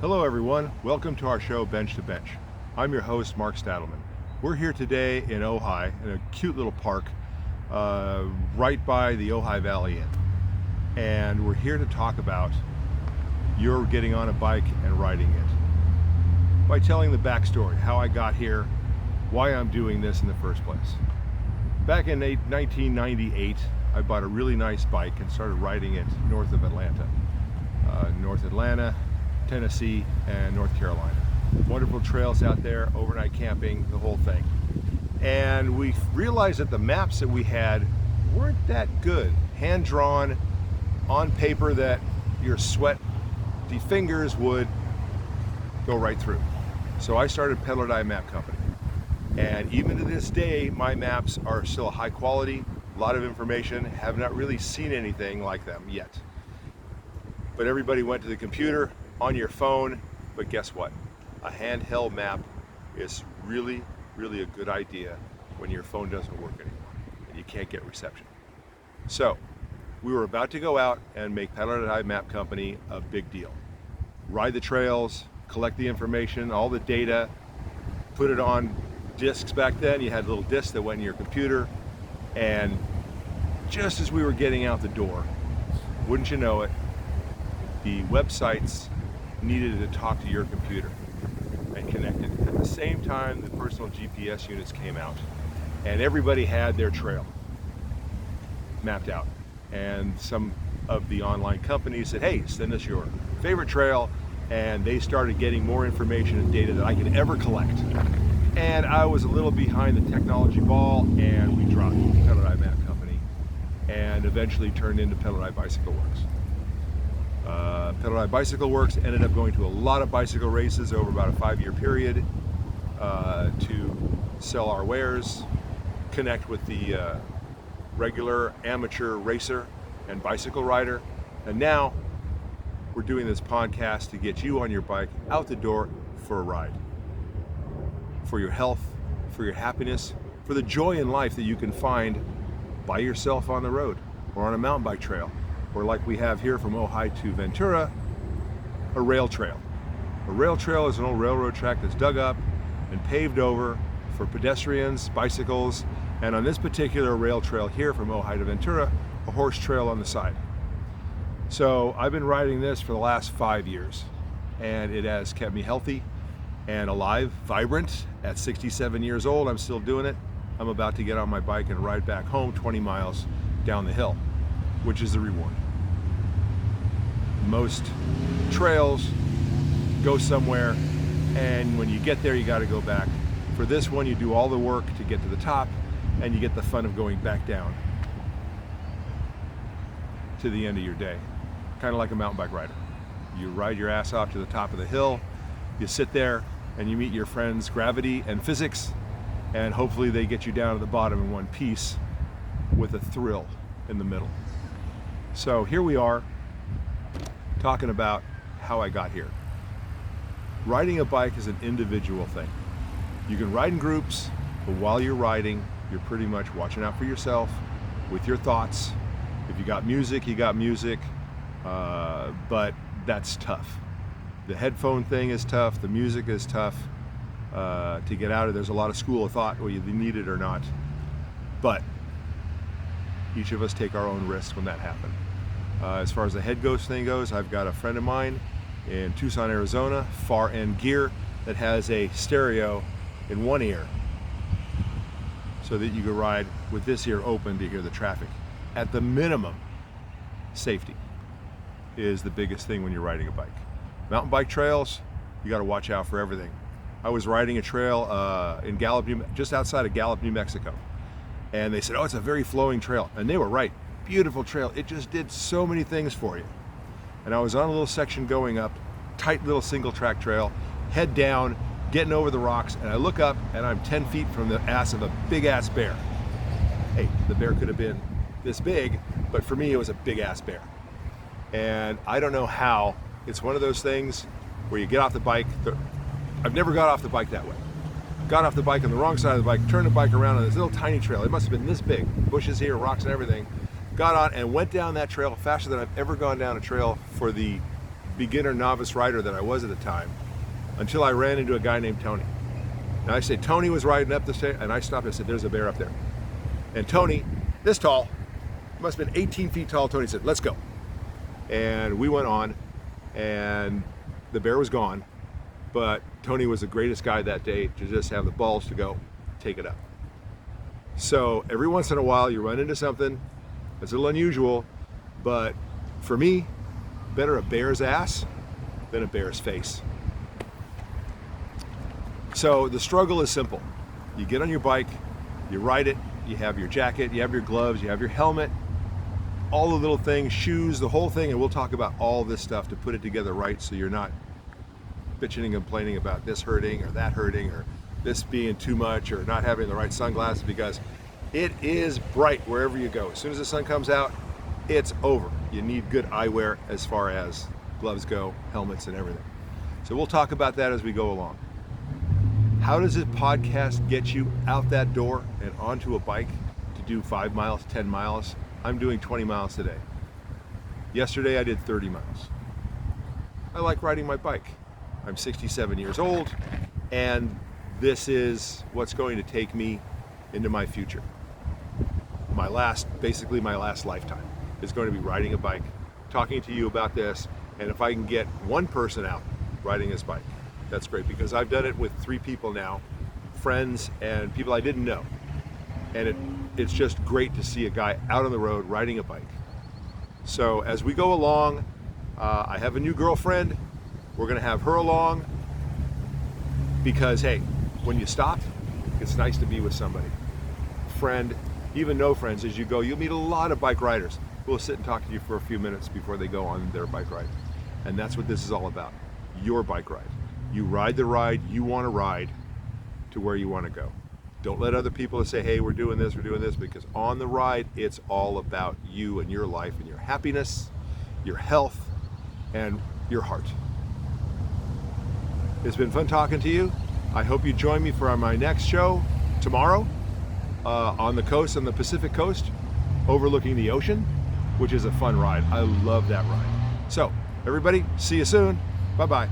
Hello everyone, welcome to our show Bench to Bench. I'm your host Mark Stadelman. We're here today in Ojai in a cute little park right by the Ojai Valley Inn. And we're here to talk about your getting on a bike and riding it. By telling the backstory, how I got here, why I'm doing this in the first place. Back in 1998, I bought a really nice bike and started riding it north of Atlanta. North Atlanta, Tennessee, and North Carolina. Wonderful trails out there, overnight camping, the whole thing. And we realized that the maps that we had weren't that good. Hand-drawn on paper that your sweaty fingers would go right through. So I started Pedal or Die Map Company. And even to this day, my maps are still high quality, a lot of information, have not really seen anything like them yet. But everybody went to the computer, on your phone, but guess what? A handheld map is really a good idea when your phone doesn't work anymore and you can't get reception. So we were about to go out and make Pedal or Die Map Company a big deal. Ride the trails, collect the information, all the data, put it on discs. Back then you had little discs that went in your computer, and just as we were getting out the door, wouldn't you know it, the websites needed to talk to your computer and connect it. At the same time, the personal GPS units came out and everybody had their trail mapped out. And some of the online companies said, hey, send us your favorite trail. And they started getting more information and data than I could ever collect. And I was a little behind the technology ball, and we dropped Pedal or Die Map Company and eventually turned into Pedal or Die Bicycle Works. Pedal or Die Bicycle Works ended up going to a lot of bicycle races over about a 5-year period to sell our wares, connect with the regular amateur racer and bicycle rider. And now we're doing this podcast to get you on your bike out the door for a ride. For your health, for your happiness, for the joy in life that you can find by yourself on the road or on a mountain bike trail. Or like we have here from Ojai to Ventura, a rail trail. A rail trail is an old railroad track that's dug up and paved over for pedestrians, bicycles, and on this particular rail trail here from Ojai to Ventura, a horse trail on the side. So I've been riding this for the last 5 years, and it has kept me healthy and alive, vibrant. At 67 years old, I'm still doing it. I'm about to get on my bike and ride back home 20 miles down the hill, which is the reward. Most trails go somewhere, and when you get there, you got to go back. For this one, you do all the work to get to the top, and you get the fun of going back down to the end of your day. Kind of like a mountain bike rider. You ride your ass off to the top of the hill, you sit there, and you meet your friends Gravity and Physics, and hopefully they get you down to the bottom in one piece with a thrill in the middle. So here we are, talking about how I got here. Riding a bike is an individual thing. You can ride in groups, but while you're riding, you're pretty much watching out for yourself with your thoughts. If you got music, you got music, but that's tough. The headphone thing is tough, the music is tough to get out of. There's a lot of school of thought, whether you need it or not, but each of us take our own risks when that happens. As far as the head ghost thing goes, I've got a friend of mine in Tucson, Arizona, Far End Gear, that has a stereo in one ear so that you can ride with this ear open to hear the traffic. At the minimum, safety is the biggest thing when you're riding a bike. Mountain bike trails, you got to watch out for everything. I was riding a trail in Gallup, just outside of Gallup, New Mexico, and they said, oh, it's a very flowing trail, and they were right. Beautiful trail. It just did so many things for you. And I was on a little section going up, tight little single track trail, head down, getting over the rocks, and I look up and I'm 10 feet from the ass of a big ass bear. Hey, the bear could have been this big, but for me it was a big ass bear. And I don't know how, it's one of those things where you get off the bike. I've never got off the bike that way. Got off the bike on the wrong side of the bike, turned the bike around on this little tiny trail. It must have been this big, bushes here, rocks and everything. Got on and went down that trail faster than I've ever gone down a trail for the beginner novice rider that I was at the time, until I ran into a guy named Tony. And I said, Tony was riding up the stairs, and I stopped and said, there's a bear up there. And Tony, this tall, must have been 18 feet tall, Tony said, let's go. And we went on, and the bear was gone, but Tony was the greatest guy that day to just have the balls to go take it up. So every once in a while you run into something that's a little unusual, but for me, better a bear's ass than a bear's face. So the struggle is simple. You get on your bike, you ride it, you have your jacket, you have your gloves, you have your helmet, all the little things, shoes, the whole thing, and we'll talk about all this stuff to put it together right so you're not bitching and complaining about this hurting or that hurting or this being too much or not having the right sunglasses, because it is bright wherever you go. As soon as the sun comes out, it's over. You need good eyewear as far as gloves go, helmets and everything. So we'll talk about that as we go along. How does this podcast get you out that door and onto a bike to do 5 miles, 10 miles? I'm doing 20 miles today. Yesterday I did 30 miles. I like riding my bike. I'm 67 years old, and this is what's going to take me into my future. Basically my last lifetime is going to be riding a bike, talking to you about this, and if I can get one person out riding his bike, that's great, because I've done it with 3 people now, friends and people I didn't know. And it's just great to see a guy out on the road riding a bike. So as we go along, I have a new girlfriend. We're gonna have her along because, hey, when you stop, it's nice to be with somebody. Friend, even no friends, as you go, you'll meet a lot of bike riders who will sit and talk to you for a few minutes before they go on their bike ride. And that's what this is all about, your bike ride. You ride the ride you wanna ride to where you wanna go. Don't let other people say, hey, we're doing this, because on the ride, it's all about you and your life and your happiness, your health, and your heart. It's been fun talking to you. I hope you join me for my next show tomorrow on the coast, on the Pacific coast, overlooking the ocean, which is a fun ride. I love that ride. So, everybody, see you soon. Bye-bye.